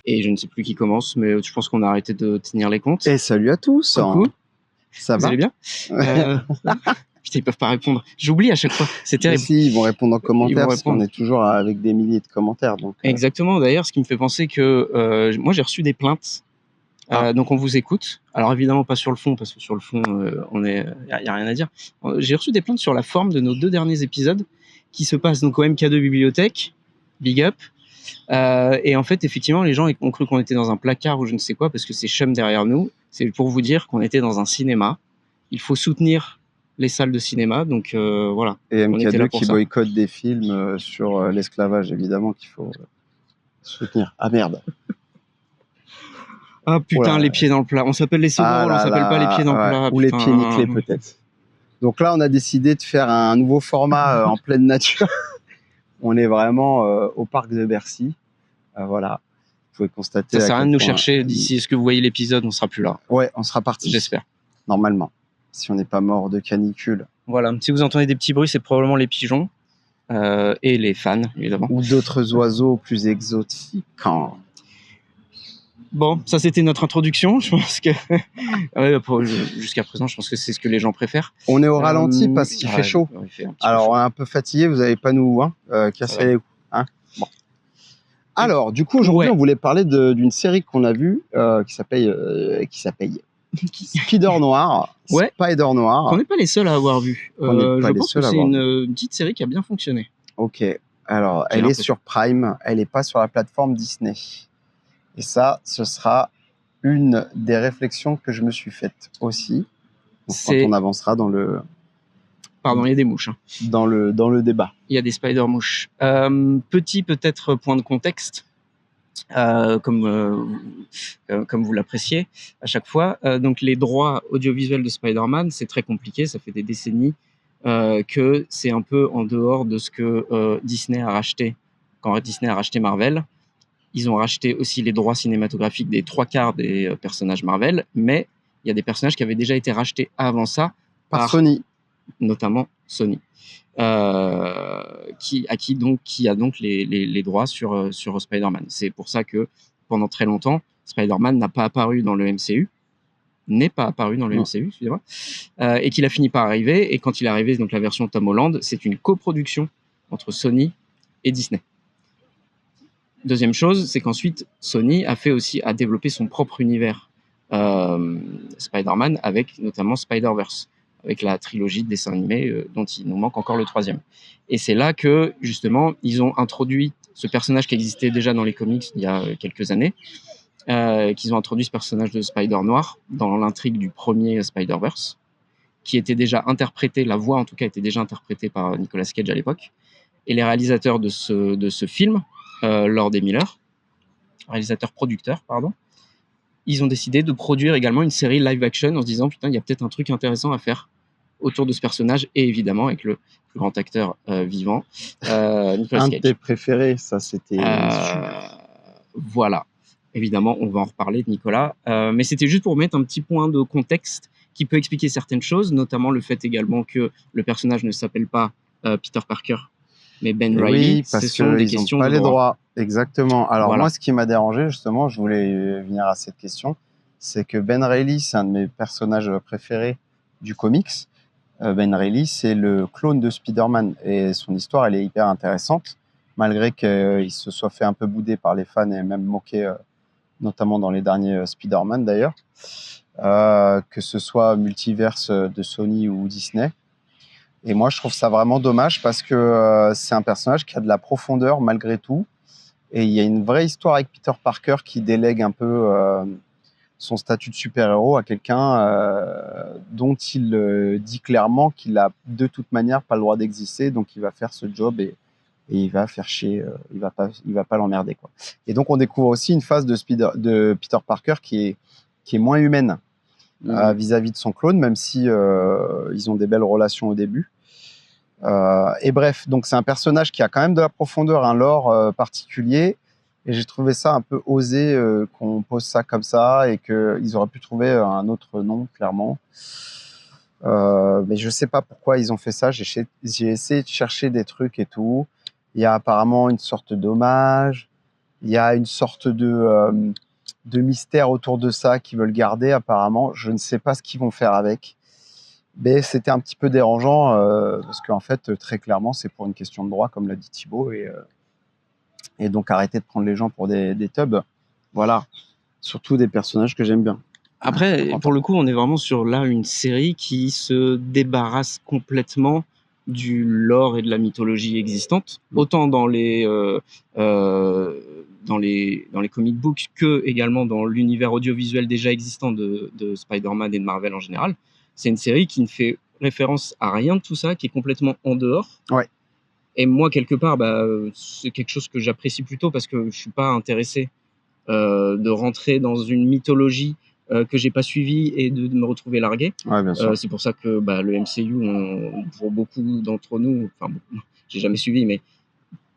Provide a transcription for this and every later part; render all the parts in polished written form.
Et je ne sais plus qui commence, mais je pense qu'on a arrêté de tenir les comptes. Et salut à tous. Coucou. Ça Vous va? allez bien? Putain, ils peuvent pas répondre. J'oublie à chaque fois. C'est terrible. Mais si, ils vont répondre en commentaire parce répondre. qu'on est toujours avec des milliers de commentaires. Donc, Exactement. D'ailleurs, ce qui me fait penser que moi, j'ai reçu des plaintes. Donc, on vous écoute. Alors, évidemment, pas sur le fond, parce que sur le fond, il y a rien à dire. J'ai reçu des plaintes sur la forme de nos 2 derniers épisodes qui se passent donc au MK2 Bibliothèque. Big up. Et en fait, effectivement, les gens ont cru qu'on était dans un placard ou je ne sais quoi, parce que c'est chum derrière nous. C'est pour vous dire qu'on était dans un cinéma. Il faut soutenir les salles de cinéma, donc voilà. Et on était là MK2 pour qui ça. boycotte des films sur l'esclavage, évidemment, qu'il faut soutenir. Ah merde. Ah putain, Voilà. les pieds dans le plat. On s'appelle les seconds rôles, on s'appelle pas les pieds dans le plat. Ou putain. les pieds nickelés, peut-être. Donc là, on a décidé de faire un nouveau format en pleine nature. On est vraiment au parc de Bercy. Voilà. Vous pouvez constater. Ça sert à rien de nous chercher. D'ici ce que vous voyez l'épisode, on sera plus là. Ouais, on sera parti. J'espère. Normalement. Si on n'est pas mort de canicule. Voilà. Si vous entendez des petits bruits, c'est probablement les pigeons. Et les fans, évidemment. Ou d'autres oiseaux plus exotiques. Bon, ça c'était notre introduction. Je pense que jusqu'à présent, je pense que c'est ce que les gens préfèrent. On est au ralenti parce qu'il fait chaud. Alors, on est un peu fatigué, vous n'allez pas nous casser les coups. Bon. Alors, du coup, aujourd'hui, on voulait parler d'une série qu'on a vue qui s'appelle Spider Noir. Ouais. Spider Noir. On n'est pas les seuls à avoir vu. Je pense que c'est une petite série qui a bien fonctionné. Ok. Alors, elle est sur Prime. Elle n'est pas sur la plateforme Disney. Et ça, ce sera une des réflexions que je me suis faite aussi. Donc, quand on avancera dans le... Pardon, il y a des mouches. Hein. Dans le débat. Il y a des spider-mouches. Petit peut-être point de contexte, comme vous l'appréciez à chaque fois. Donc les droits audiovisuels de Spider-Man, c'est très compliqué. Ça fait des décennies que c'est un peu en dehors de ce que Disney a racheté. Quand Disney a racheté Marvel, ils ont racheté aussi les droits cinématographiques des 3/4 des personnages Marvel, mais il y a des personnages qui avaient déjà été rachetés avant ça par Sony, notamment Sony, qui a donc les droits sur Spider-Man. C'est pour ça que pendant très longtemps, Spider-Man n'est pas apparu dans le MCU, excusez-moi, et qu'il a fini par arriver. Et quand il est arrivé, donc la version Tom Holland, c'est une coproduction entre Sony et Disney. Deuxième chose, c'est qu'ensuite, Sony a développé son propre univers Spider-Man avec notamment Spider-Verse, avec la trilogie de dessins animés dont il nous manque encore le 3e. Et c'est là que, justement, ils ont introduit ce personnage qui existait déjà dans les comics il y a quelques années, qu'ils ont introduit ce personnage de Spider-Noir dans l'intrigue du premier Spider-Verse, qui était déjà interprété, la voix en tout cas était déjà interprétée par Nicolas Cage à l'époque. Et les réalisateurs de ce film, Lord et Miller, réalisateur-producteur, pardon, ils ont décidé de produire également une série live-action en se disant putain, il y a peut-être un truc intéressant à faire autour de ce personnage, et évidemment avec le plus grand acteur vivant, Nicolas Cage. Un de tes préférés, ça c'était... Voilà, évidemment on va en reparler de Nicolas, mais c'était juste pour mettre un petit point de contexte qui peut expliquer certaines choses, notamment le fait également que le personnage ne s'appelle pas Peter Parker, mais Ben Reilly. Oui, parce qu'ils n'ont pas les droits. Exactement. Alors voilà. Moi, ce qui m'a dérangé, justement, je voulais venir à cette question, c'est que Ben Reilly, c'est un de mes personnages préférés du comics. Ben Reilly, c'est le clone de Spider-Man, et son histoire, elle est hyper intéressante, malgré qu'il se soit fait un peu bouder par les fans et même moqué, notamment dans les derniers Spider-Man d'ailleurs, que ce soit multiverse de Sony ou Disney. Et moi, je trouve ça vraiment dommage parce que c'est un personnage qui a de la profondeur malgré tout. Et il y a une vraie histoire avec Peter Parker qui délègue un peu son statut de super-héros à quelqu'un dont il dit clairement qu'il a de toute manière pas le droit d'exister. Donc, il va faire ce job et il va faire chier. Il va pas l'emmerder, quoi. Et donc, on découvre aussi une phase de Peter Parker qui est moins humaine vis-à-vis de son clone, même si ils ont des belles relations au début. Et bref, donc c'est un personnage qui a quand même de la profondeur, un lore particulier, et j'ai trouvé ça un peu osé qu'on pose ça comme ça, et qu'ils auraient pu trouver un autre nom, clairement. Mais je sais pas pourquoi ils ont fait ça. J'ai essayé de chercher des trucs et tout. Il y a apparemment une sorte d'hommage. Il y a une sorte de mystère autour de ça qu'ils veulent garder apparemment. Je ne sais pas ce qu'ils vont faire avec. Mais c'était un petit peu dérangeant parce qu'en fait, très clairement, c'est pour une question de droit, comme l'a dit Thibaut. Et donc, arrêtez de prendre les gens pour des tubs. Voilà. Surtout des personnages que j'aime bien. Après, pour le coup, on est vraiment sur là une série qui se débarrasse complètement du lore et de la mythologie existante, autant dans les comic books que également dans l'univers audiovisuel déjà existant de Spider-Man et de Marvel en général. C'est une série qui ne fait référence à rien de tout ça, qui est complètement en dehors. Ouais. Et moi, quelque part, c'est quelque chose que j'apprécie plutôt parce que je suis pas intéressé de rentrer dans une mythologie que j'ai pas suivie et de me retrouver largué. Ouais, bien sûr. C'est pour ça que le MCU, pour beaucoup d'entre nous, enfin, j'ai jamais suivi, mais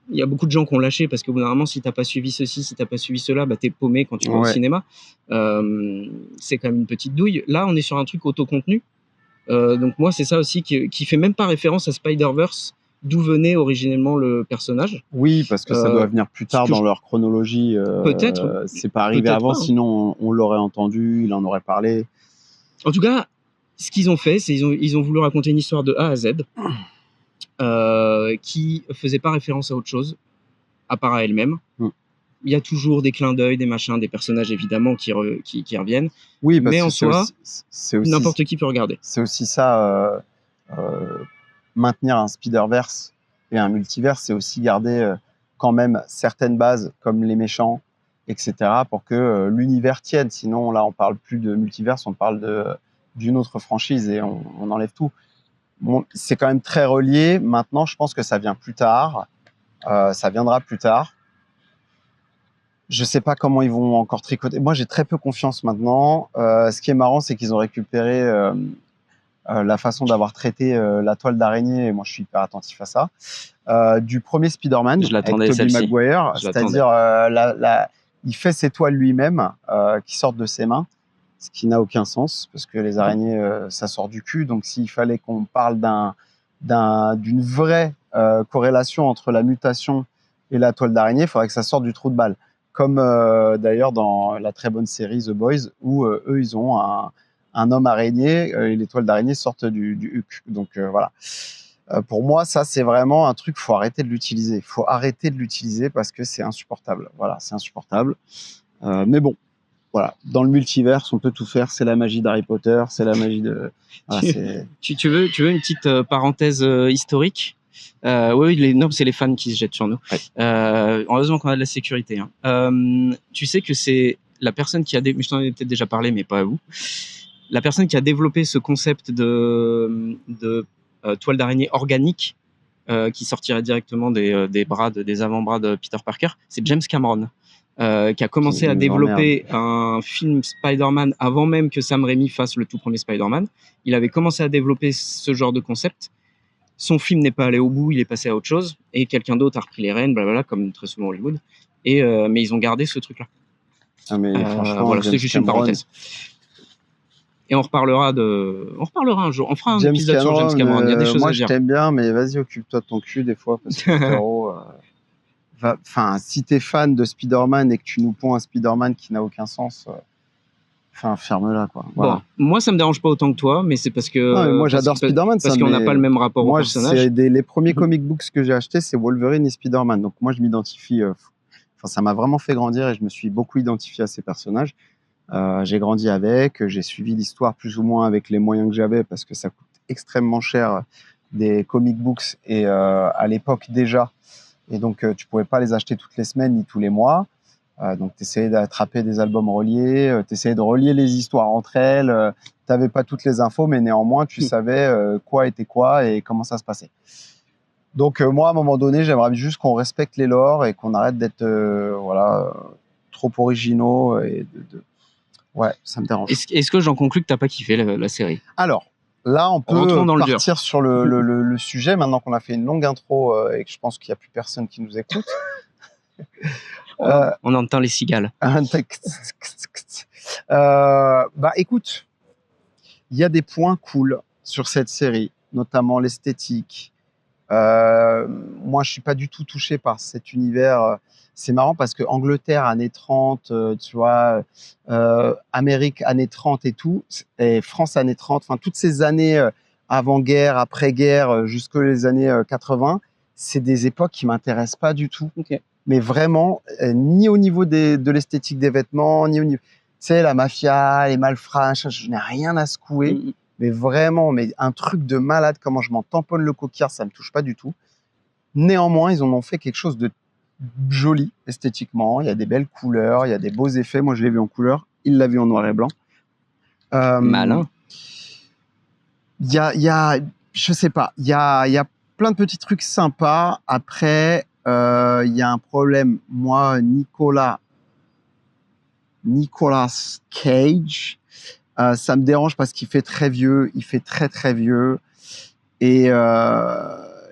il y a beaucoup de gens qui ont lâché parce que normalement, si t'as pas suivi ceci, si t'as pas suivi cela, t'es paumé quand tu vas au cinéma. C'est quand même une petite douille. Là, on est sur un truc autocontenu. Donc moi, c'est ça aussi qui fait même pas référence à Spider-Verse, d'où venait originellement le personnage. Oui, parce que ça doit venir plus tard dans leur chronologie. Peut-être. C'est pas arrivé avant, sinon on l'aurait entendu, il en aurait parlé. En tout cas, ce qu'ils ont fait, c'est ils ont voulu raconter une histoire de A à Z qui faisait pas référence à autre chose, à part à elle-même. Il y a toujours des clins d'œil, des machins, des personnages évidemment qui reviennent. Oui, parce mais en que soi, c'est aussi n'importe qui peut regarder. C'est aussi ça, maintenir un Spider-Verse et un multivers, c'est aussi garder quand même certaines bases comme les méchants, etc., pour que l'univers tienne. Sinon, là, on parle plus de multivers, on parle d'une autre franchise et on enlève tout. Bon, c'est quand même très relié. Maintenant, je pense que ça vient plus tard. Ça viendra plus tard. Je sais pas comment ils vont encore tricoter. Moi, j'ai très peu confiance maintenant. Ce qui est marrant, c'est qu'ils ont récupéré la façon d'avoir traité la toile d'araignée. Et moi, je suis hyper attentif à ça. Du premier Spider-Man avec Tobey Maguire, c'est-à-dire il fait ses toiles lui-même qui sortent de ses mains, ce qui n'a aucun sens parce que les araignées, ça sort du cul. Donc, s'il fallait qu'on parle d'une vraie corrélation entre la mutation et la toile d'araignée, il faudrait que ça sorte du trou de balle. Comme d'ailleurs dans la très bonne série The Boys, où eux, ils ont un homme araignée et les toiles d'araignée sortent du huc. Donc voilà. Pour moi, ça, c'est vraiment un truc, il faut arrêter de l'utiliser. Il faut arrêter de l'utiliser parce que c'est insupportable. Voilà, c'est insupportable. Mais bon, voilà. Dans le multivers, on peut tout faire. C'est la magie d'Harry Potter, c'est la magie de... Voilà, tu veux une petite parenthèse historique? Oui, non, c'est les fans qui se jettent sur nous. Ouais. Heureusement qu'on a de la sécurité. Tu sais que c'est la personne qui a... Je t'en ai peut-être déjà parlé, mais pas à vous. La personne qui a développé ce concept de toile d'araignée organique qui sortirait directement des avant-bras de Peter Parker, c'est James Cameron. Qui a commencé à développer un film Spider-Man avant même que Sam Raimi fasse le tout premier Spider-Man. Il avait commencé à développer ce genre de concept. Son film n'est pas allé au bout, il est passé à autre chose, et quelqu'un d'autre a repris les rênes, blablabla, comme très souvent Hollywood. Mais ils ont gardé ce truc-là. Ah mais franchement, voilà, c'est juste une parenthèse. Et on reparlera un jour. On fera un épisode sur James Cameron. Il y a des choses moi, à dire. Moi, je t'aime bien, mais vas-y, occupe-toi de ton cul des fois, parce que frérot, si t'es fan de Spider-Man et que tu nous ponds un Spider-Man qui n'a aucun sens, ferme-la, quoi. Voilà. Bon, moi, ça me dérange pas autant que toi, mais c'est parce que... Non, mais moi, j'adore Spider-Man. Parce qu'on n'a pas le même rapport au personnage. Les premiers comic books que j'ai achetés, c'est Wolverine et Spider-Man. Donc moi, je m'identifie... ça m'a vraiment fait grandir et je me suis beaucoup identifié à ces personnages. J'ai grandi avec, j'ai suivi l'histoire plus ou moins avec les moyens que j'avais parce que ça coûte extrêmement cher des comic books et à l'époque déjà. Et donc, tu pouvais pas les acheter toutes les semaines ni tous les mois. Donc, tu essayais d'attraper des albums reliés, tu essayais de relier les histoires entre elles. Tu n'avais pas toutes les infos, mais néanmoins, tu savais quoi était quoi et comment ça se passait. Donc, moi, à un moment donné, j'aimerais juste qu'on respecte les lores et qu'on arrête d'être trop originaux. Ouais, ça me dérange. Est-ce que j'en conclus que tu n'as pas kiffé la série? Alors, là, on peut partir sur le sujet, maintenant qu'on a fait une longue intro et que je pense qu'il n'y a plus personne qui nous écoute. On entend les cigales. Écoute, il y a des points cool sur cette série, notamment l'esthétique. Moi, je suis pas du tout touché par cet univers. c'est marrant parce que Angleterre, années 30, tu vois, Amérique, années 30 et tout, et France, années 30, enfin, toutes ces années avant-guerre, après-guerre, jusque les années 80, c'est des époques qui m'intéressent pas du tout. Okay. Mais vraiment, ni au niveau de l'esthétique des vêtements, ni au niveau... Tu sais, la mafia, les malfrats, je n'ai rien à secouer. Mais vraiment, mais un truc de malade, comment je m'en tamponne le coquillard, ça me touche pas du tout. Néanmoins, ils en ont fait quelque chose de joli esthétiquement. Il y a des belles couleurs, il y a des beaux effets. Moi, je l'ai vu en couleur. Il l'a vu en noir et blanc. Malin. Il y a, je sais pas, il y a plein de petits trucs sympas. Après, il y a un problème. Moi, Nicolas Cage, ça me dérange parce qu'il fait très vieux. Il fait très, très vieux. Et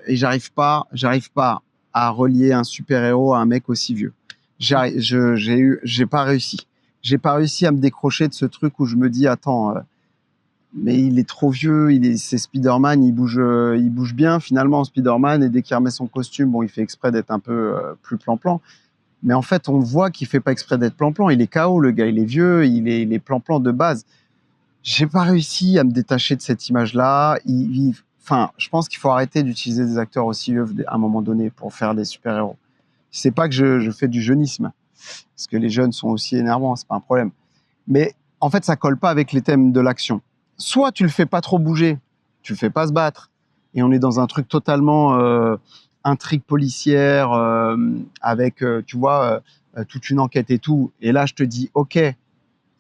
j'arrive pas à relier un super-héros à un mec aussi vieux. J'ai pas réussi. J'ai pas réussi à me décrocher de ce truc où je me dis, attends, mais il est trop vieux, c'est Spider-Man, il bouge bien finalement, Spider-Man, et dès qu'il remet son costume, bon, il fait exprès d'être un peu plus plan-plan. Mais en fait, on voit qu'il fait pas exprès d'être plan-plan. Il est KO, le gars, il est vieux, il est plan-plan de base. J'ai pas réussi à me détacher de cette image-là. Enfin, je pense qu'il faut arrêter d'utiliser des acteurs aussi vieux à un moment donné pour faire des super-héros. C'est pas que je fais du jeunisme, parce que les jeunes sont aussi énervants, c'est pas un problème. Mais en fait, ça colle pas avec les thèmes de l'action. Soit tu le fais pas trop bouger, tu le fais pas se battre, et on est dans un truc totalement intrigue policière, avec, tu vois, toute une enquête et tout. Et là, je te dis, ok, il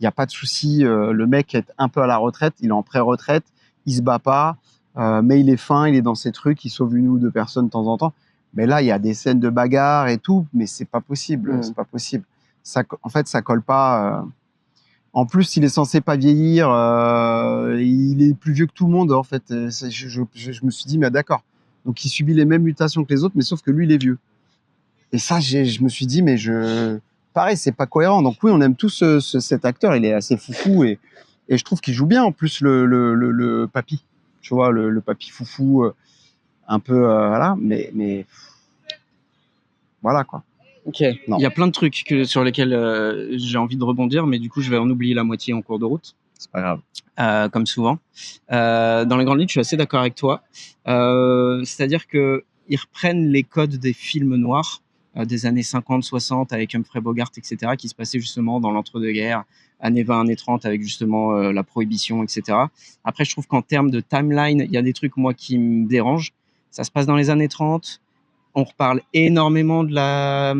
n'y a pas de souci, le mec est un peu à la retraite, il est en pré-retraite, il se bat pas, mais il est fin, il est dans ses trucs, il sauve une ou deux personnes de temps en temps. Mais là, il y a des scènes de bagarre et tout, mais c'est pas possible, c'est pas possible. Ça, en fait, ça colle pas. En plus, il est censé pas vieillir, il est plus vieux que tout le monde, en fait. Je me suis dit, mais d'accord. Donc, il subit les mêmes mutations que les autres, mais sauf que lui, il est vieux. Et ça, je me suis dit, mais pareil, c'est pas cohérent. Donc oui, on aime tous cet acteur, il est assez foufou, et je trouve qu'il joue bien, en plus, le papy. Tu vois, le papy foufou, un peu, voilà, mais voilà, quoi. Ok, il y a plein de trucs sur lesquels j'ai envie de rebondir, mais du coup, je vais en oublier la moitié en cours de route. C'est pas grave. Comme souvent. Dans les grandes lignes, je suis assez d'accord avec toi. C'est-à-dire qu'ils reprennent les codes des films noirs des années 50, 60 avec Humphrey Bogart, etc., qui se passaient justement dans l'entre-deux-guerres, années 20, années 30, avec justement la prohibition, etc. Après, je trouve qu'en termes de timeline, il y a des trucs, moi, qui me dérangent. Ça se passe dans les années 30. On reparle énormément de la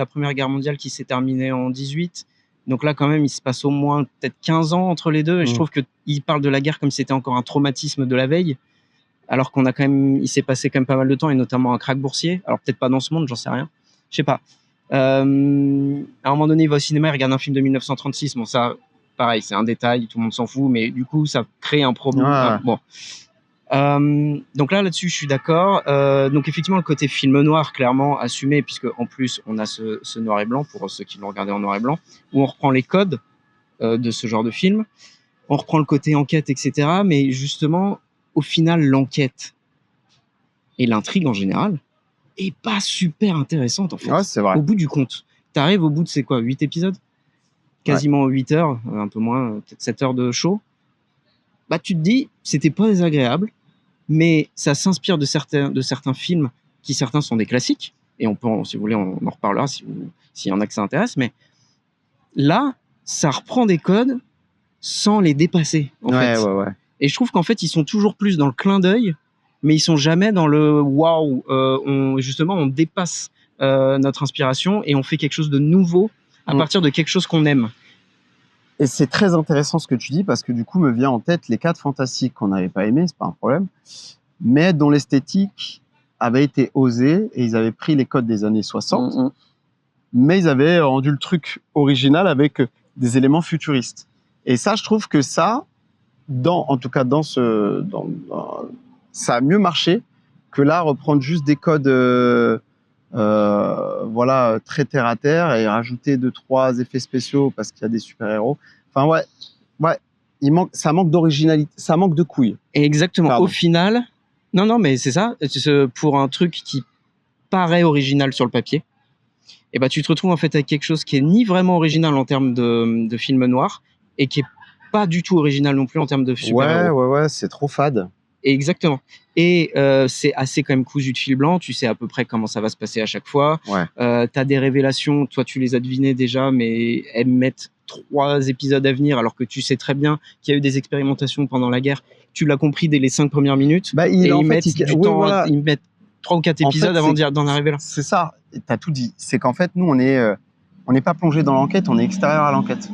Première Guerre mondiale qui s'est terminée en 18. Donc là, quand même, il se passe au moins peut-être 15 ans entre les deux. Et je trouve qu'il parle de la guerre comme si c'était encore un traumatisme de la veille. Alors qu'on a quand même, il s'est passé quand même pas mal de temps, et notamment un krach boursier. Alors peut-être pas dans ce monde, j'en sais rien. Je sais pas. À un moment donné, il va au cinéma, il regarde un film de 1936. Bon, ça, pareil, c'est un détail, tout le monde s'en fout. Mais du coup, ça crée un problème. Ouais. Bon. Donc là-dessus, je suis d'accord. Donc effectivement, le côté film noir, clairement assumé, puisque en plus, on a ce noir et blanc, pour ceux qui l'ont regardé en noir et blanc, où on reprend les codes de ce genre de film. On reprend le côté enquête, etc. Mais justement, au final, l'enquête et l'intrigue en général est pas super intéressante, en fait. Ouais, c'est vrai. Au bout du compte. T'arrives au bout de, c'est quoi, 8 épisodes ? Quasiment 8 heures, un peu moins, peut-être 7 heures de show. Bah, tu te dis, c'était pas désagréable, mais ça s'inspire de certains films qui, certains sont des classiques, et on peut, si vous voulez, on en reparlera s'il y en a que ça intéresse, mais là, ça reprend des codes sans les dépasser, en fait. Ouais. Et je trouve qu'en fait, ils sont toujours plus dans le clin d'œil, mais ils sont jamais dans le waouh. Justement, on dépasse notre inspiration et on fait quelque chose de nouveau à partir de quelque chose qu'on aime. Et c'est très intéressant ce que tu dis, parce que du coup, me vient en tête les 4 Fantastiques qu'on n'avait pas aimés, c'est pas un problème, mais dont l'esthétique avait été osée, et ils avaient pris les codes des années 60, mais ils avaient rendu le truc original avec des éléments futuristes. Et ça, je trouve que ça, en tout cas ça a mieux marché que là, reprendre juste des codes voilà, très terre à terre, et rajouter 2-3 effets spéciaux parce qu'il y a des super-héros. Enfin, ouais, ça manque d'originalité, ça manque de couilles. Et exactement. Pardon. Au final, non, mais c'est ça. Pour un truc qui paraît original sur le papier, et bah tu te retrouves en fait avec quelque chose qui est ni vraiment original en termes de film noir et qui est pas du tout original non plus en termes de super-héros. Ouais, c'est trop fade. Exactement. Et c'est assez quand même cousu de fil blanc. Tu sais à peu près comment ça va se passer à chaque fois. Ouais. T'as des révélations. Toi, tu les as devinées déjà, mais elles mettent 3 épisodes à venir, alors que tu sais très bien qu'il y a eu des expérimentations pendant la guerre. Tu l'as compris dès les 5 premières minutes. Bah, Et ils mettent du temps. Voilà. Ils mettent 3 ou 4 épisodes avant d'en arriver là. C'est ça. T'as tout dit. C'est qu'en fait, nous, on n'est pas plongé dans l'enquête, on est extérieur à l'enquête.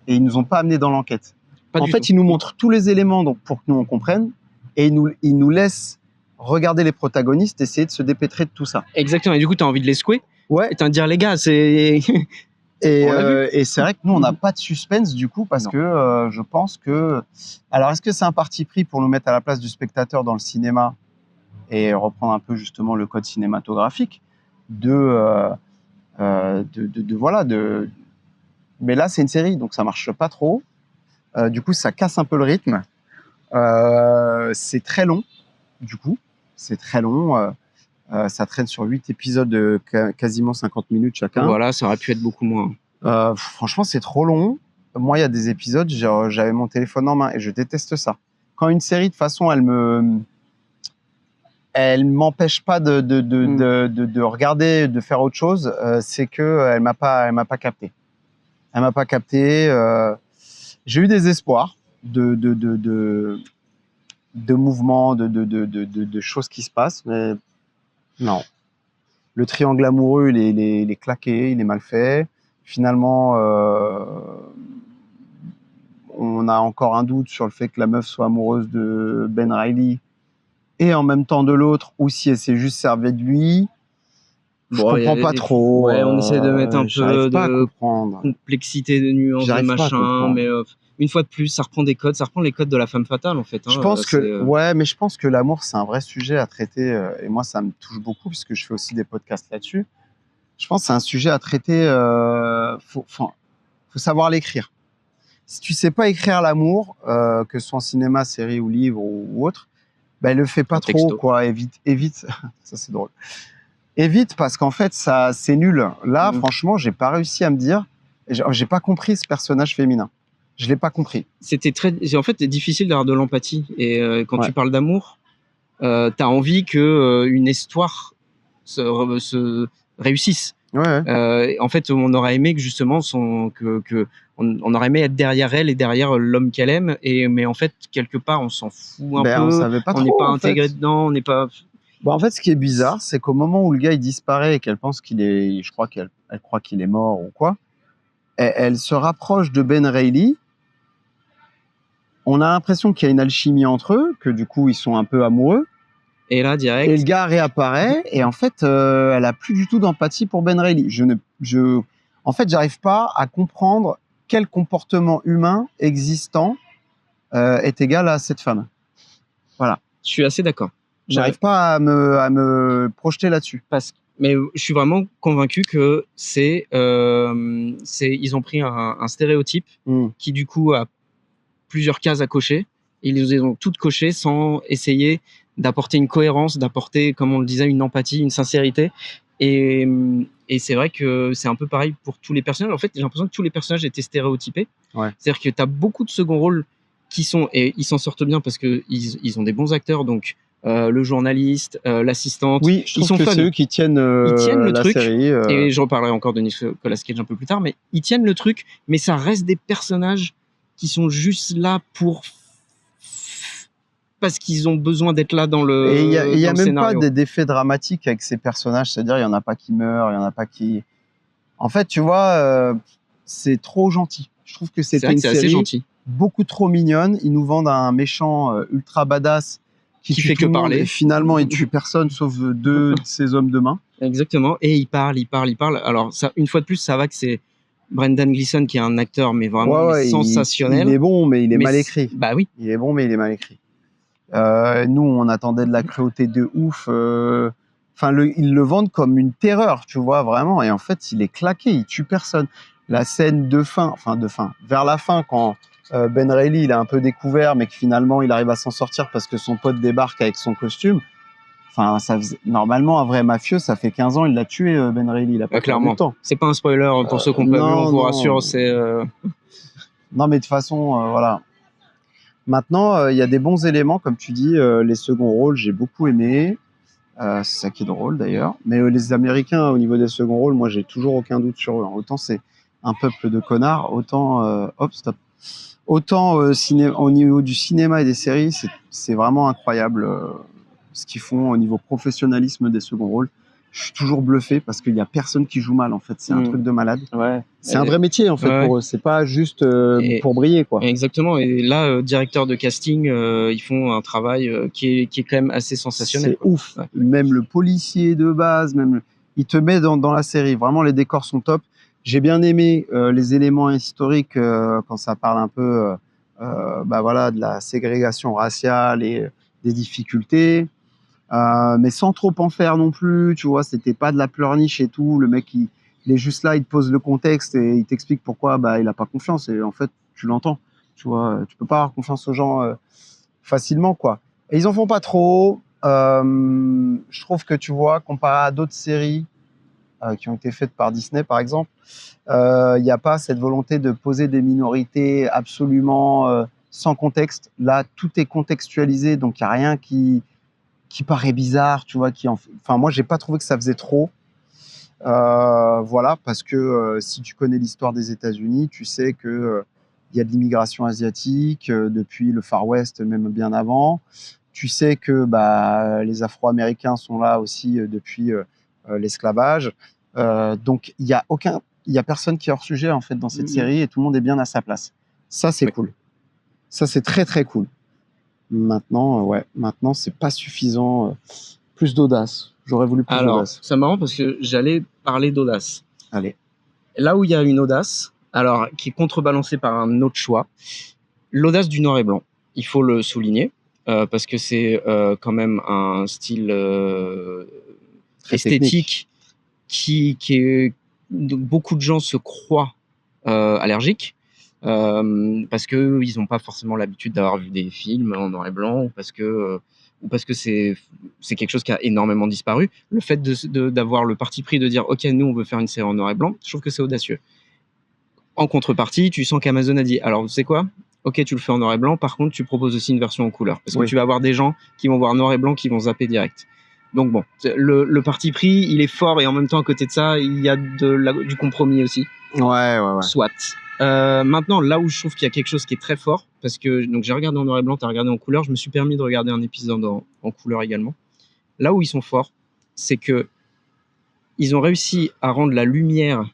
Et ils nous ont pas amenés dans l'enquête. En fait, ils nous montrent tous les éléments donc, pour que nous on comprenne, et ils nous laissent regarder les protagonistes, essayer de se dépêtrer de tout ça. Exactement. Et du coup, tu as envie de les secouer. Ouais. Et t'as envie de dire, les gars, c'est. Et c'est vrai que nous, on n'a pas de suspense du coup, parce que je pense que. Alors, est-ce que c'est un parti pris pour nous mettre à la place du spectateur dans le cinéma et reprendre un peu justement le code cinématographique voilà. Mais là, c'est une série, donc ça marche pas trop. Du coup, ça casse un peu le rythme. C'est très long, du coup. C'est très long. Ça traîne sur 8 épisodes de quasiment 50 minutes chacun. Voilà, ça aurait pu être beaucoup moins. Franchement, c'est trop long. Moi, il y a des épisodes, j'avais mon téléphone en main et je déteste ça. Quand une série, de toute façon, elle m'empêche pas de regarder, de faire autre chose, c'est que elle m'a pas capté. Elle m'a pas capté. J'ai eu des espoirs de mouvements, de choses qui se passent, mais non. Le triangle amoureux, il est claqué, il est mal fait. Finalement, on a encore un doute sur le fait que la meuf soit amoureuse de Ben Reilly et en même temps de l'autre, ou si elle s'est juste servi de lui. Je comprends pas trop. Ouais, on essaie de mettre un peu de complexité, de nuances, de machin, mais une fois de plus, ça reprend des codes, ça reprend les codes de la femme fatale en fait. Je pense mais je pense que l'amour, c'est un vrai sujet à traiter, et moi, ça me touche beaucoup puisque je fais aussi des podcasts là-dessus. Je pense que c'est un sujet à traiter. Faut savoir l'écrire. Si tu sais pas écrire l'amour, que ce soit en cinéma, série ou livre ou autre, ben le fais pas trop, texto. Quoi. Évite. Ça, c'est drôle. Évite parce qu'en fait, ça, c'est nul. Là, franchement, j'ai pas réussi à me dire. J'ai pas compris ce personnage féminin. Je l'ai pas compris. En fait, c'est difficile d'avoir de l'empathie. Et quand tu parles d'amour, t'as envie que une histoire se réussisse. Ouais. En fait, on aurait aimé que justement on aurait aimé être derrière elle et derrière l'homme qu'elle aime. Mais en fait, quelque part, on s'en fout un peu. On savait pas trop. On n'est pas intégré dedans. On n'est pas. En fait, ce qui est bizarre, c'est qu'au moment où le gars il disparaît et qu'elle pense qu'il est, je crois qu'elle croit qu'il est mort ou quoi, elle se rapproche de Ben Reilly. On a l'impression qu'il y a une alchimie entre eux, que du coup ils sont un peu amoureux. Et là, direct. Et le gars réapparaît et en fait, elle a plus du tout d'empathie pour Ben Reilly. En fait, j'arrive pas à comprendre quel comportement humain existant est égal à cette femme. Voilà. Je suis assez d'accord. J'arrive pas à me projeter là-dessus. Mais je suis vraiment convaincu que ils ont pris un stéréotype qui du coup a plusieurs cases à cocher. Ils les ont toutes cochées sans essayer d'apporter une cohérence, d'apporter, comme on le disait, une empathie, une sincérité. Et c'est vrai que c'est un peu pareil pour tous les personnages. En fait, j'ai l'impression que tous les personnages étaient stéréotypés. Ouais. C'est-à-dire que tu as beaucoup de second rôles et ils s'en sortent bien parce qu'ils ont des bons acteurs. Donc, le journaliste, l'assistante. Oui, je trouve que c'est eux qui tiennent le la truc, série. Et je reparlerai encore de Nicolas Cage un peu plus tard, mais ils tiennent le truc, mais ça reste des personnages qui sont juste là parce qu'ils ont besoin d'être là dans le Et il y a même scénario. pas d'effets dramatiques avec ces personnages, c'est-à-dire il y en a pas qui meurent, il y en a pas qui. En fait, tu vois, c'est trop gentil. Je trouve que c'était une série assez gentil. Beaucoup trop mignonne. Ils nous vendent un méchant ultra badass qui fait que parler. Et finalement, il tue personne sauf 2 de ses hommes de main. Exactement. Et il parle. Alors ça, une fois de plus, ça va que c'est Brendan Gleeson qui est un acteur mais vraiment sensationnel. Il est bon, mais il est mal écrit. Bah oui. Il est bon, mais il est mal écrit. Nous, on attendait de la cruauté de ouf. Ils le vendent comme une terreur, tu vois, vraiment. Et en fait, il est claqué, il tue personne. La scène vers la fin, quand Ben Reilly, il est un peu découvert, mais que finalement, il arrive à s'en sortir parce que son pote débarque avec son costume. Enfin, normalement, un vrai mafieux, ça fait 15 ans, il l'a tué, Ben Reilly. Il a pas clairement. le temps. C'est pas un spoiler pour ceux qui n'ont pas vu, on vous rassure. Non, mais de toute façon, voilà. Maintenant, il y a des bons éléments, comme tu dis, les seconds rôles, j'ai beaucoup aimé. C'est ça qui est drôle d'ailleurs. Mais les Américains, au niveau des seconds rôles, moi, j'ai toujours aucun doute sur eux. Autant c'est un peuple de connards, autant, autant au niveau du cinéma et des séries, c'est vraiment incroyable ce qu'ils font au niveau professionnalisme des seconds rôles. Je suis toujours bluffé parce qu'il n'y a personne qui joue mal, en fait. C'est un truc de malade. Ouais. C'est un vrai métier, en fait, pour eux. C'est pas juste pour briller, quoi. Exactement. Et là, directeur de casting, ils font un travail qui est quand même assez sensationnel. C'est ouf. Ouais. Même le policier de base, il te met dans la série. Vraiment, les décors sont top. J'ai bien aimé les éléments historiques quand ça parle un peu voilà, de la ségrégation raciale et des difficultés. Mais sans trop en faire non plus, tu vois, c'était pas de la pleurniche et tout. Le mec, il est juste là, il te pose le contexte et il t'explique pourquoi il a pas confiance. Et en fait, tu l'entends, tu vois, tu peux pas avoir confiance aux gens facilement, quoi. Et ils en font pas trop. Je trouve que, tu vois, comparé à d'autres séries qui ont été faites par Disney, par exemple, il n'y a pas cette volonté de poser des minorités absolument sans contexte. Là, tout est contextualisé, donc il n'y a rien qui paraît bizarre, tu vois, enfin, moi, j'ai pas trouvé que ça faisait trop. Voilà, parce que si tu connais l'histoire des États-Unis, tu sais que il y a de l'immigration asiatique depuis le Far West, même bien avant. Tu sais que les Afro-Américains sont là aussi depuis l'esclavage. Donc, il y a personne qui est hors sujet en fait dans cette série et tout le monde est bien à sa place. Ça, c'est cool. Ça, c'est très très cool. Maintenant, maintenant, c'est pas suffisant. Plus d'audace. J'aurais voulu plus d'audace. C'est marrant parce que j'allais parler d'audace. Allez. Là où il y a une audace, alors qui est contrebalancée par un autre choix, l'audace du noir et blanc. Il faut le souligner parce que c'est quand même un style esthétique qui est beaucoup de gens se croient allergiques. Parce que ils n'ont pas forcément l'habitude d'avoir vu des films en noir et blanc, ou parce que c'est quelque chose qui a énormément disparu. Le fait d'avoir le parti pris de dire ok, nous on veut faire une série en noir et blanc, je trouve que c'est audacieux. En contrepartie, tu sens qu'Amazon a dit alors tu sais quoi, ok, tu le fais en noir et blanc, par contre tu proposes aussi une version en couleur, parce que tu vas avoir des gens qui vont voir noir et blanc qui vont zapper direct. Donc bon, le parti pris, il est fort, et en même temps à côté de ça, il y a du compromis aussi. Ouais. Soit. Maintenant, là où je trouve qu'il y a quelque chose qui est très fort, parce que donc j'ai regardé en noir et blanc, tu as regardé en couleur, je me suis permis de regarder un épisode en couleur également. Là où ils sont forts, c'est que ils ont réussi à rendre la lumière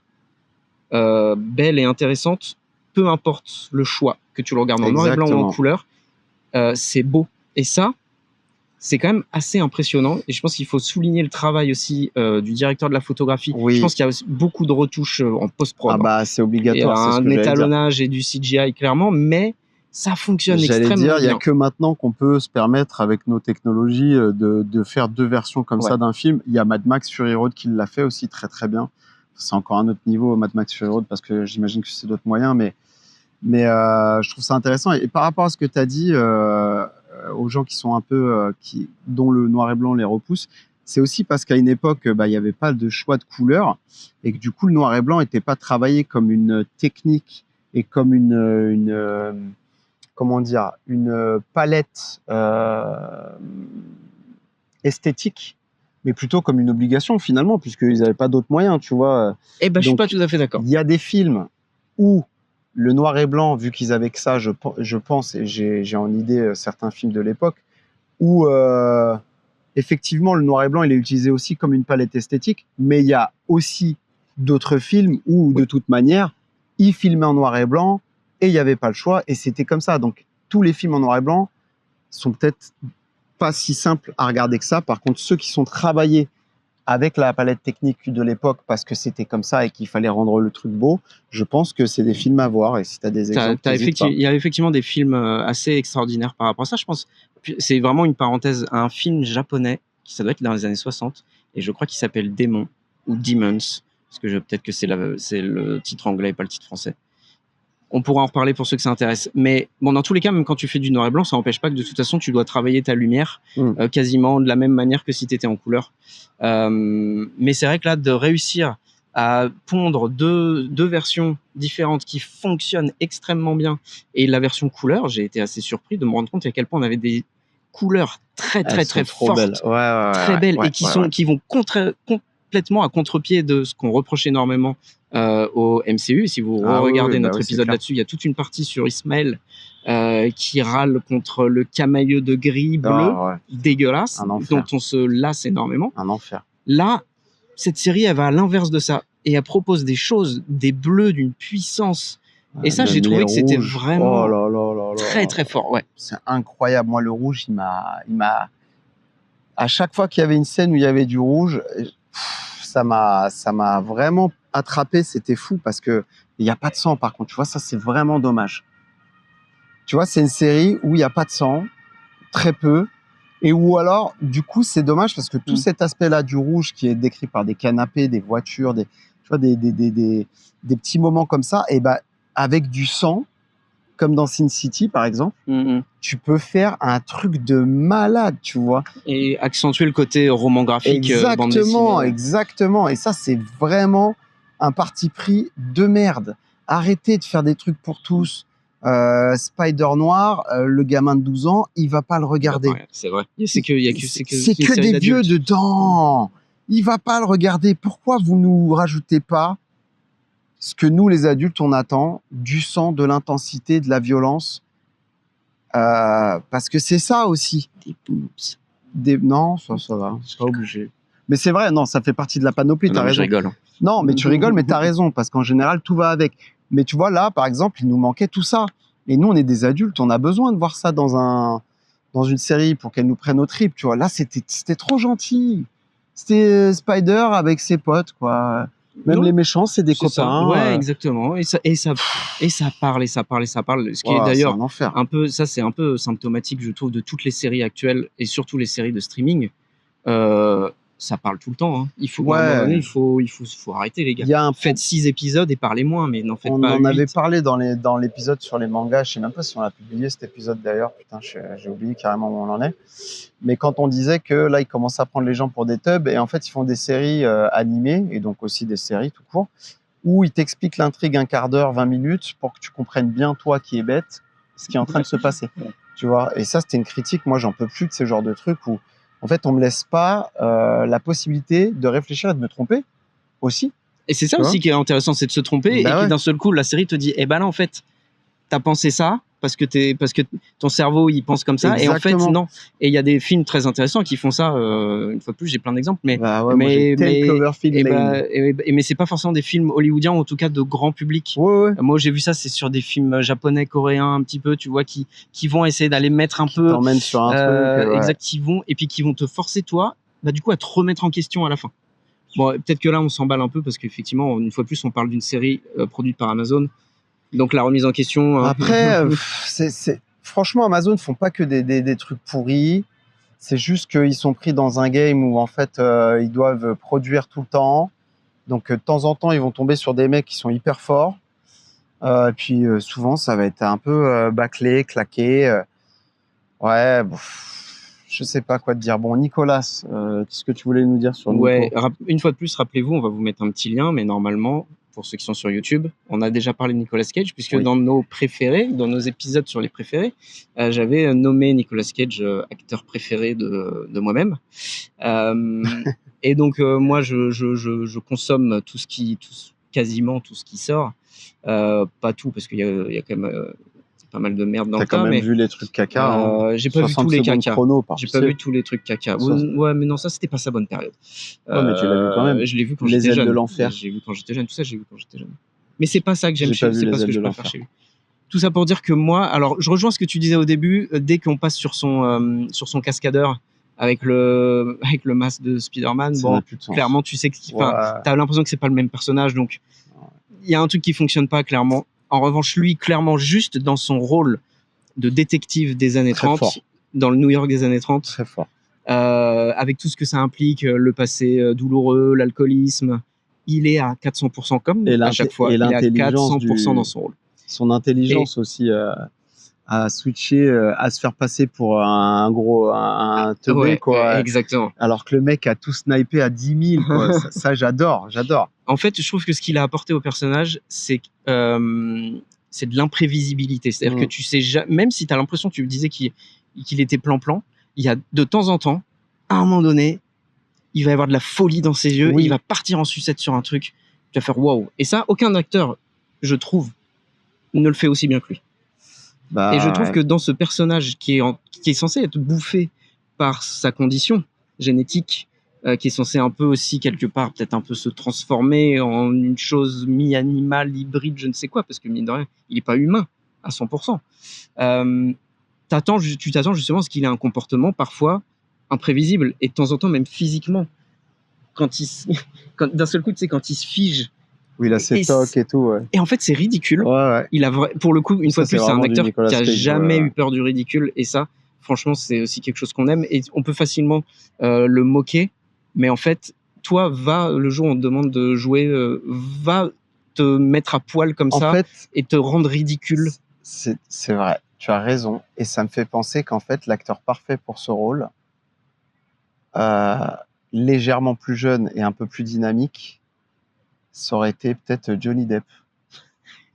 belle et intéressante, peu importe le choix, que tu le regardes en noir et blanc ou en couleur, c'est beau. Et ça, c'est quand même assez impressionnant, et je pense qu'il faut souligner le travail aussi du directeur de la photographie. Oui. Je pense qu'il y a aussi beaucoup de retouches en post-prod. C'est obligatoire. Il y a un étalonnage et du CGI clairement, mais ça fonctionne extrêmement bien. Il n'y a que maintenant qu'on peut se permettre avec nos technologies de faire deux versions comme ça d'un film. Il y a Mad Max Fury Road qui l'a fait aussi très très bien. C'est encore un autre niveau, Mad Max Fury Road, parce que j'imagine que c'est d'autres moyens, mais je trouve ça intéressant. Et par rapport à ce que tu as dit, aux gens qui sont un peu dont le noir et blanc les repousse, c'est aussi parce qu'à une époque, il n'y avait pas de choix de couleurs et que du coup, le noir et blanc n'était pas travaillé comme une technique et comme une palette esthétique, mais plutôt comme une obligation finalement, puisqu'ils n'avaient pas d'autres moyens, tu vois. Je suis pas tout à fait d'accord. Il y a des films où le noir et blanc, vu qu'ils avaient que ça, je pense, et j'ai en idée certains films de l'époque, où effectivement le noir et blanc il est utilisé aussi comme une palette esthétique, mais il y a aussi d'autres films où de toute manière ils filmaient en noir et blanc et il n'y avait pas le choix et c'était comme ça. Donc tous les films en noir et blanc sont peut-être pas si simples à regarder que ça. Par contre, ceux qui sont travaillés avec la palette technique de l'époque parce que c'était comme ça et qu'il fallait rendre le truc beau, je pense que c'est des films à voir. Et si tu as des exemples, il y a effectivement des films assez extraordinaires par rapport à ça. Je pense c'est vraiment une parenthèse, un film japonais qui ça doit être dans les années 60 et je crois qu'il s'appelle Démon ou Demons, parce que peut-être que c'est le titre anglais et pas le titre français. On pourra en reparler pour ceux que ça intéresse. Mais bon, dans tous les cas, même quand tu fais du noir et blanc, ça n'empêche pas que de toute façon, tu dois travailler ta lumière quasiment de la même manière que si tu étais en couleur. Mais c'est vrai que là, de réussir à pondre deux versions différentes qui fonctionnent extrêmement bien, et la version couleur, j'ai été assez surpris de me rendre compte à quel point on avait des couleurs très fortes, très belles, et qui vont complètement à contre-pied de ce qu'on reprochait énormément au MCU. Si vous regardez notre épisode là-dessus, il y a toute une partie sur Ismaël qui râle contre le camailleux de gris bleu dégueulasse, dont on se lasse énormément. Un enfer. Là, cette série, elle va à l'inverse de ça, et elle propose des choses, des bleus d'une puissance. Et ça, j'ai trouvé que c'était vraiment très fort. Ouais. C'est incroyable. Moi, le rouge, il m'a. À chaque fois qu'il y avait une scène où il y avait du rouge, ça m'a vraiment attrapé. C'était fou parce que il n'y a pas de sang. Par contre, tu vois, ça, c'est vraiment dommage. Tu vois, c'est une série où il n'y a pas de sang, très peu. Et où alors, du coup, c'est dommage parce que tout cet aspect-là du rouge qui est décrit par des canapés, des voitures, tu vois, des petits moments comme ça, et ben, avec du sang, comme dans Sin City, par exemple, tu peux faire un truc de malade, tu vois. Et accentuer le côté roman graphique. Exactement. Et ça, c'est vraiment un parti pris de merde. Arrêtez de faire des trucs pour tous. Spider Noir, le gamin de 12 ans, il va pas le regarder. C'est vrai. C'est que des vieux dedans. Il va pas le regarder. Pourquoi vous nous rajoutez pas ce que nous, les adultes, on attend, du sang, de l'intensité, de la violence, parce que c'est ça aussi. Des boobs. Non, ça va. C'est pas obligé. Mais c'est vrai, non, ça fait partie de la panoplie. T'as raison. Je rigole. Non, mais tu rigoles, mais t'as raison, parce qu'en général, tout va avec. Mais tu vois, là, par exemple, il nous manquait tout ça. Et nous, on est des adultes, on a besoin de voir ça dans une série pour qu'elle nous prenne au tripes, tu vois. Là, c'était trop gentil. C'était Spider avec ses potes, quoi. Même les méchants, c'est des copains. Ouais, exactement. Et ça parle. Ce qui est d'ailleurs un peu, ça, c'est un peu symptomatique, je trouve, de toutes les séries actuelles et surtout les séries de streaming. Ça parle tout le temps. Hein. Il faut, à un moment donné, il faut arrêter, les gars. Faites 6 épisodes et parlez moins, mais n'en faites pas 8. On en avait parlé dans l'épisode sur les mangas. Je sais même pas si on a publié cet épisode d'ailleurs. Putain, j'ai oublié carrément où on en est. Mais quand on disait que là, ils commencent à prendre les gens pour des tubs, et en fait, ils font des séries animées, et donc aussi des séries tout court, où ils t'expliquent l'intrigue un quart d'heure, 20 minutes, pour que tu comprennes bien, toi qui es bête, ce qui est en train de se passer. Tu vois. Et ça, c'était une critique. Moi, j'en peux plus de ces genres de trucs où en fait, on me laisse pas la possibilité de réfléchir et de me tromper aussi. Et c'est ça aussi qui est intéressant, c'est de se tromper, et puis d'un seul coup, la série te dit, eh ben là, en fait, t'as pensé ça parce que ton cerveau il pense comme ça. Exactement. Et en fait non. Et il y a des films très intéressants qui font ça. Une fois de plus, j'ai plein d'exemples, mais mais c'est pas forcément des films hollywoodiens, ou en tout cas de grand public. Moi, j'ai vu ça, c'est sur des films japonais, coréens, un petit peu, tu vois, qui vont essayer d'aller mettre un peu. T'emmènent sur un truc. Exact, et puis qui vont te forcer toi, du coup, à te remettre en question à la fin. Bon, peut-être que là, on s'emballe un peu parce qu'effectivement, une fois de plus, on parle d'une série produite par Amazon. Donc la remise en question. Après, franchement, Amazon ne font pas que des trucs pourris. C'est juste qu'ils sont pris dans un game où en fait ils doivent produire tout le temps. Donc de temps en temps, ils vont tomber sur des mecs qui sont hyper forts. Et puis souvent, ça va être un peu bâclé, claqué. Ouais, je sais pas quoi te dire. Bon, Nicolas, qu'est-ce que tu voulais nous dire sur Nico ? Une fois de plus, rappelez-vous, on va vous mettre un petit lien, mais normalement, pour ceux qui sont sur YouTube, on a déjà parlé de Nicolas Cage, puisque dans nos préférés, dans nos épisodes sur les préférés, j'avais nommé Nicolas Cage acteur préféré de moi-même. Et donc, moi, je consomme quasiment tout ce qui sort. Pas tout, parce qu'il y a quand même pas mal de merde dans le tas. T'as quand même vu les trucs caca. J'ai pas vu tous les caca. J'ai pas vu tous les trucs caca. Ouais, mais non, ça, c'était pas sa bonne période. Mais tu l'as vu quand même. Je l'ai vu quand j'étais jeune. Les ailes de l'enfer. J'ai vu quand j'étais jeune. Tout ça, j'ai vu quand j'étais jeune. Mais c'est pas ça que j'aime chez lui. C'est pas ce que je préfère chez lui. Tout ça pour dire que moi, alors, je rejoins ce que tu disais au début. Dès qu'on passe sur son cascadeur avec le masque de Spider-Man, bon, clairement, tu sais t'as l'impression que c'est pas le même personnage. Donc, il y a un truc qui fonctionne pas, clairement. En revanche, lui, clairement, juste dans son rôle de détective des années 30, dans le New York des années 30, très fort. Avec tout ce que ça implique, le passé douloureux, l'alcoolisme, il est à 400% comme à chaque fois. Il est à 400% dans son rôle. son intelligence aussi à switcher, à se faire passer pour un teubé, quoi. Exactement. Alors que le mec a tout snipé à 10 000, quoi. ça j'adore. En fait, je trouve que ce qu'il a apporté au personnage, c'est de l'imprévisibilité. C'est-à-dire que tu sais jamais, même si tu as l'impression, tu me disais qu'il était plan-plan, il y a de temps en temps, à un moment donné, il va y avoir de la folie dans ses yeux, il va partir en sucette sur un truc, tu vas faire waouh. Et ça, aucun acteur, je trouve, ne le fait aussi bien que lui. Et je trouve que dans ce personnage qui est censé être bouffé par sa condition génétique, qui est censé un peu aussi quelque part peut-être un peu se transformer en une chose mi-animale, hybride, je ne sais quoi, parce que mine de rien, il n'est pas humain à 100%. Tu t'attends justement à ce qu'il ait un comportement parfois imprévisible et de temps en temps même physiquement. D'un seul coup, tu sais, quand il se fige. Oui, il a ses tocs et tout. Ouais. Et en fait, c'est ridicule. Ouais. Pour le coup, une fois de plus, c'est un acteur qui a jamais eu peur du ridicule. Et ça, franchement, c'est aussi quelque chose qu'on aime. Et on peut facilement le moquer. Mais en fait, toi, le jour où on te demande de jouer, va te mettre à poil comme ça et te rendre ridicule. C'est vrai, tu as raison. Et ça me fait penser qu'en fait, l'acteur parfait pour ce rôle, légèrement plus jeune et un peu plus dynamique, ça aurait été peut-être Johnny Depp.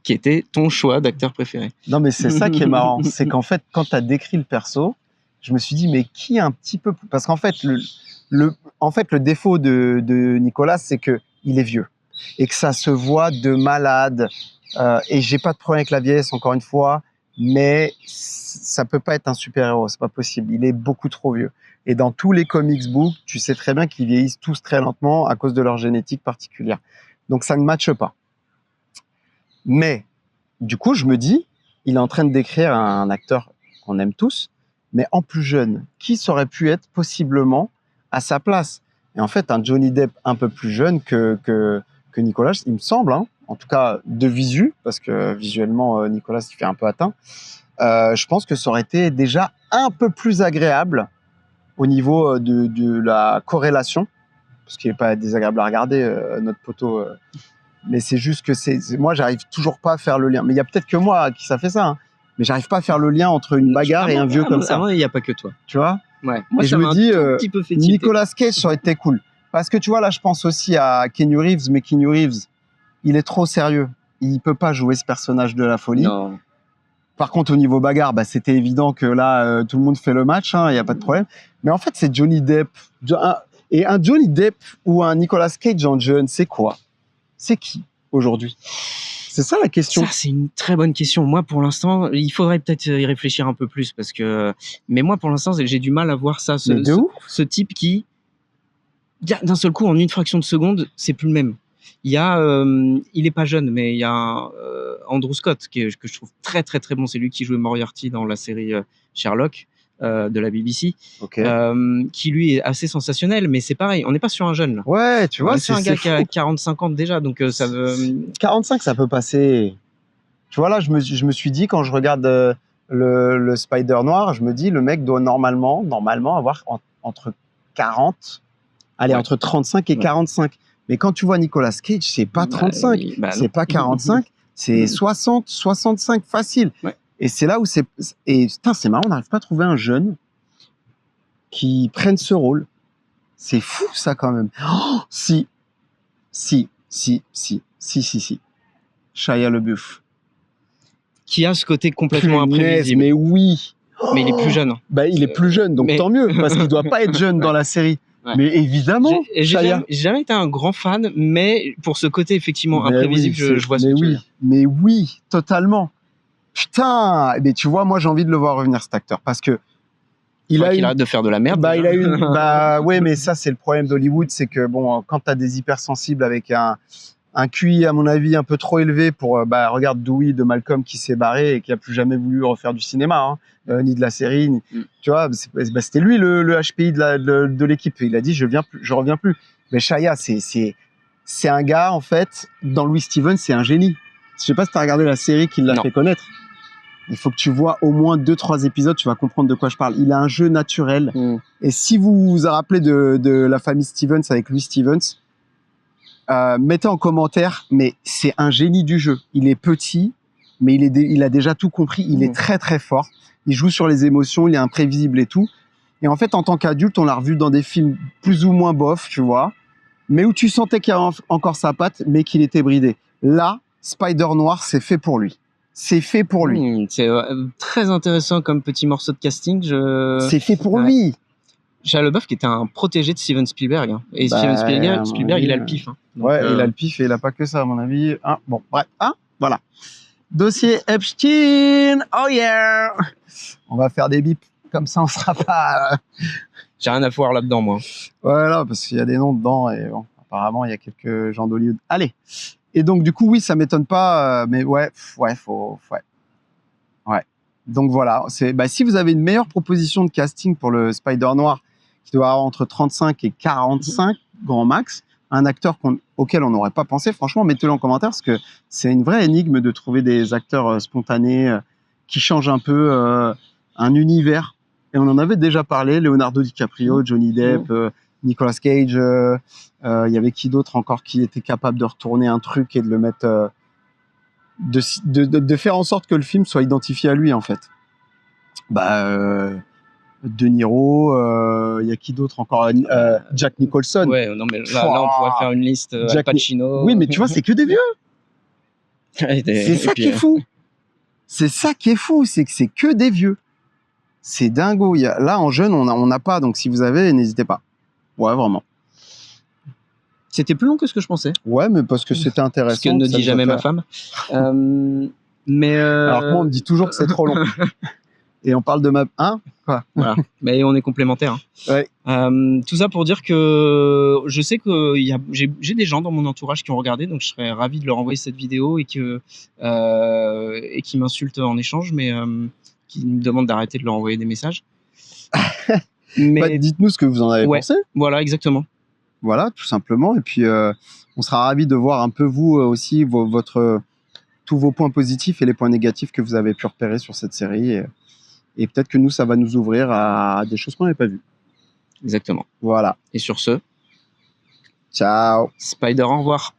Qui était ton choix d'acteur préféré. Non, mais c'est ça qui est marrant. C'est qu'en fait, quand tu as décrit le perso, je me suis dit, mais qui est un petit peu... Parce qu'en fait, le défaut de Nicolas, c'est qu'il est vieux. Et que ça se voit de malade. Et j'ai pas de problème avec la vieillesse, encore une fois. Mais ça peut pas être un super-héros. C'est pas possible. Il est beaucoup trop vieux. Et dans tous les comics books, tu sais très bien qu'ils vieillissent tous très lentement à cause de leur génétique particulière. Donc ça ne matche pas. Mais du coup, je me dis, il est en train de décrire un acteur qu'on aime tous, mais en plus jeune. Qui ça aurait pu être possiblement à sa place? Et en fait, un Johnny Depp un peu plus jeune que Nicolas, il me semble, hein, en tout cas de visu, parce que visuellement, Nicolas, il fait un peu atteint. Je pense que ça aurait été déjà un peu plus agréable au niveau de la corrélation, parce qu'il n'est pas désagréable à regarder, notre poteau. Mais c'est juste que moi, j'arrive toujours pas à faire le lien. Mais il y a peut-être que moi qui ça fait ça. Hein. Mais j'arrive pas à faire le lien entre une bagarre et un vieux comme ça. Il n'y a pas que toi. Tu vois? Ouais. Moi, et je me dis, Nicolas Cage, ça aurait été cool. Parce que tu vois, là, je pense aussi à Keanu Reeves. Mais Keanu Reeves, il est trop sérieux. Il peut pas jouer ce personnage de la folie. Non. Par contre, au niveau bagarre, c'était évident que là, tout le monde fait le match. Il n'y a pas de problème. Mais en fait, c'est Johnny Depp. Et un Johnny Depp ou un Nicolas Cage en jeune, c'est quoi? C'est qui aujourd'hui? C'est ça la question. Ça, c'est une très bonne question. Moi, pour l'instant, il faudrait peut-être y réfléchir un peu plus parce que. Mais moi, pour l'instant, j'ai du mal à voir ça. Ce type qui, d'un seul coup, en une fraction de seconde, c'est plus le même. Il est pas jeune, mais il y a Andrew Scott que je trouve très très très bon. C'est lui qui jouait Moriarty dans la série Sherlock. De la BBC, qui lui est assez sensationnel, mais c'est pareil, on n'est pas sur un jeune là. Ouais, tu vois, c'est un gars qui a 40-50 ans déjà, donc ça veut... 45, ça peut passer. Tu vois, là, je me suis dit, quand je regarde le Spider Noir, je me dis, le mec doit normalement avoir entre 40, entre 35 et 45. Mais quand tu vois Nicolas Cage, c'est pas 35, c'est pas 45, c'est 60, 65 facile. Ouais. Et c'est là où c'est marrant, on n'arrive pas à trouver un jeune qui prenne ce rôle. C'est fou ça quand même. Oh, si. Shia LaBeouf. Qui a ce côté complètement imprévisible. Mais oui. Mais il est plus jeune. Il est plus jeune, donc tant mieux, parce qu'il doit pas être jeune dans la série. Ouais. Mais évidemment, j'ai jamais été un grand fan, mais pour ce côté effectivement imprévisible, je vois ce que tu veux dire. Mais oui, totalement. Putain, mais tu vois, moi j'ai envie de le voir revenir cet acteur parce que qu'il arrête de faire de la merde. Ouais, mais ça c'est le problème d'Hollywood, c'est que bon, quand t'as des hypersensibles avec un QI à mon avis un peu trop élevé pour, regarde Dewey de Malcolm qui s'est barré et qui a plus jamais voulu refaire du cinéma, ni de la série, tu vois, c'était lui le HPI de l'équipe. Il a dit je reviens plus. Mais Shia, c'est un gars en fait, dans Louis Stevens, c'est un génie. Je sais pas si tu as regardé la série qui l'a fait connaître. Il faut que tu vois au moins 2-3 épisodes, tu vas comprendre de quoi je parle. Il a un jeu naturel. Et si vous vous rappelez de la famille Stevens avec Louis Stevens, mettez en commentaire, mais c'est un génie du jeu. Il est petit, mais il a déjà tout compris. Il est très très fort. Il joue sur les émotions, il est imprévisible et tout. Et en fait, en tant qu'adulte, on l'a revu dans des films plus ou moins bof, tu vois, mais où tu sentais qu'il avait encore sa patte, mais qu'il était bridé. Là, Spider-Noir, c'est fait pour lui. C'est fait pour lui. C'est très intéressant comme petit morceau de casting. C'est fait pour lui. Shia LaBeouf qui était un protégé de Steven Spielberg. Hein. Et Steven Spielberg, il a le pif. Hein. Donc, ouais, il a le pif et il a pas que ça, à mon avis. Ah, bon, bref. Ah, voilà. Dossier Epstein. Oh yeah. On va faire des bips. Comme ça, on sera pas... J'ai rien à voir là-dedans, moi. Voilà, parce qu'il y a des noms dedans et bon, apparemment, il y a quelques gens d'Hollywood. Allez. Et donc, du coup, oui, ça m'étonne pas, mais ouais. Donc voilà, si vous avez une meilleure proposition de casting pour le Spider-Noir, qui doit avoir entre 35 et 45 grand max, un acteur auquel on n'aurait pas pensé, franchement, mettez-le en commentaire, parce que c'est une vraie énigme de trouver des acteurs spontanés qui changent un peu un univers. Et on en avait déjà parlé, Leonardo DiCaprio, Johnny Depp, Nicolas Cage, il y avait qui d'autre encore qui était capable de retourner un truc et de le mettre... de faire en sorte que le film soit identifié à lui, en fait. De Niro, il y a qui d'autre encore, Jack Nicholson. Ouais, non, mais là on pourrait faire une liste. Al Pacino. Oui, mais tu vois, c'est que des vieux. C'est ça qui est fou. C'est ça qui est fou, c'est que c'est que des vieux. C'est dingo. Là, en jeune, on n'a pas. Donc, si vous avez, n'hésitez pas. Ouais, vraiment. C'était plus long que ce que je pensais. Ouais, mais parce que c'était intéressant. Ce que ne dit jamais ma femme. Mais alors que moi, on me dit toujours que c'est trop long. Et on parle de ma... Hein, quoi. Voilà. Mais on est complémentaires. Hein. Ouais. Tout ça pour dire que je sais que j'ai des gens dans mon entourage qui ont regardé, donc je serais ravi de leur envoyer cette vidéo et qui m'insultent en échange, mais qui me demandent d'arrêter de leur envoyer des messages. Mais dites-nous ce que vous en avez pensé. Voilà, exactement. Voilà, tout simplement. Et puis, on sera ravis de voir un peu vous aussi, tous vos points positifs et les points négatifs que vous avez pu repérer sur cette série. Et peut-être que nous, ça va nous ouvrir à des choses qu'on n'avait pas vues. Exactement. Voilà. Et sur ce, ciao. Spider, au revoir.